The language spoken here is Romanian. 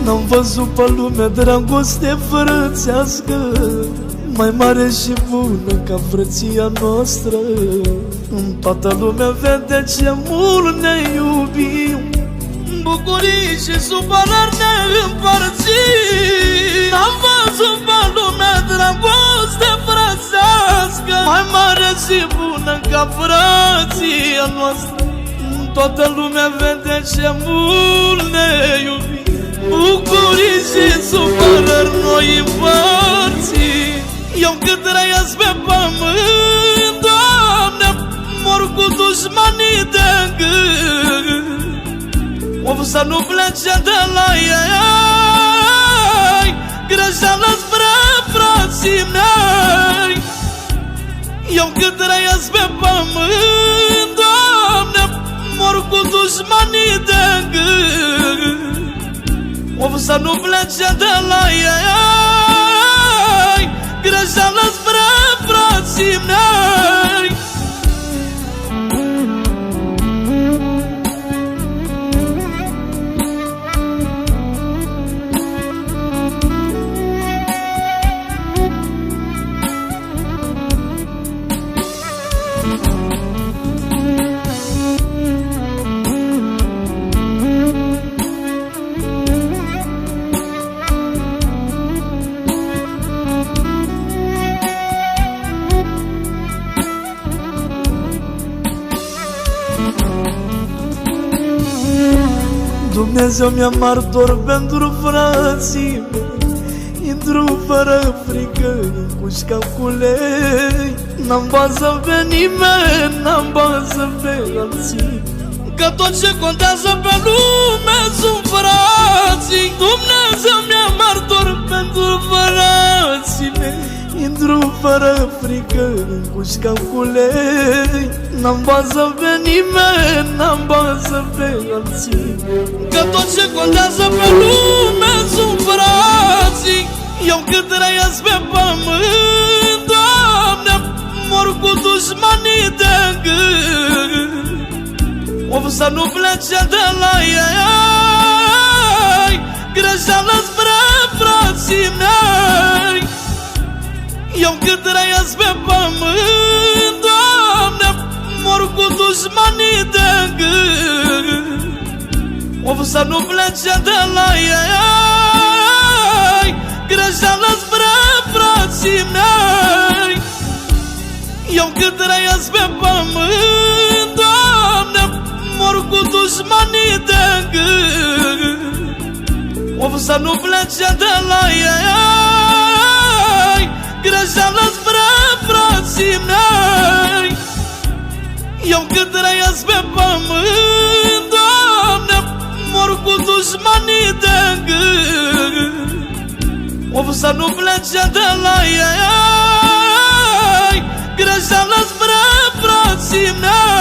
N-am văzut pe lume dragoste frățească mai mare și bună ca frăția noastră. În toată lumea vede ce mult ne iubim, bucurii și supărări ne împărțim. N-am văzut pe lumea dragoste frățească mai mare și bună ca frăția noastră. În toată lumea vede ce mult ne iubim, bucurii și supărări noi împărțim. Eu cât trăiesc pe pământ, Doamne, mor cu dușmanii de gând. O să nu plece de la ei greșeală spre frații mei. Eu cât trăiesc pe pământ, Doamne, mor cu dușmanii de gând. O să nu plece de la ei greșeală spre frații mei. Dumnezeu mi-a martor pentru frații mei. Intru fără frică în cușca cu lei. N-am bază pe nimeni, n-am bază pe alții, că tot ce contează pe lume sunt frații. Dumnezeu mi-a martor pentru frații mei. Intru fără frică în cușca cu lei. N-am bază pe nimeni, n-am bază pe alții, că tot ce contează pe lume sunt frații. Eu cât trăiesc pe pământ, Doamne, mor cu dușmanii de gând. O să nu plece de la ei greșeală spre frații mei. Eu cât trăiesc pe pământ, Doamne, mor cu dușmanii de gând. O să nu plece de la ei greșeală spre frații mei. Eu cât trăiesc pe pământ, Doamne, mor cu dușmanii de gând. O să nu plece de la ei greșeală spre frații mei. Eu cât trăiesc pe pământ, Doamne, mor cu dușmanii de gând. O să nu plece de la ei greșeală spre frații mei.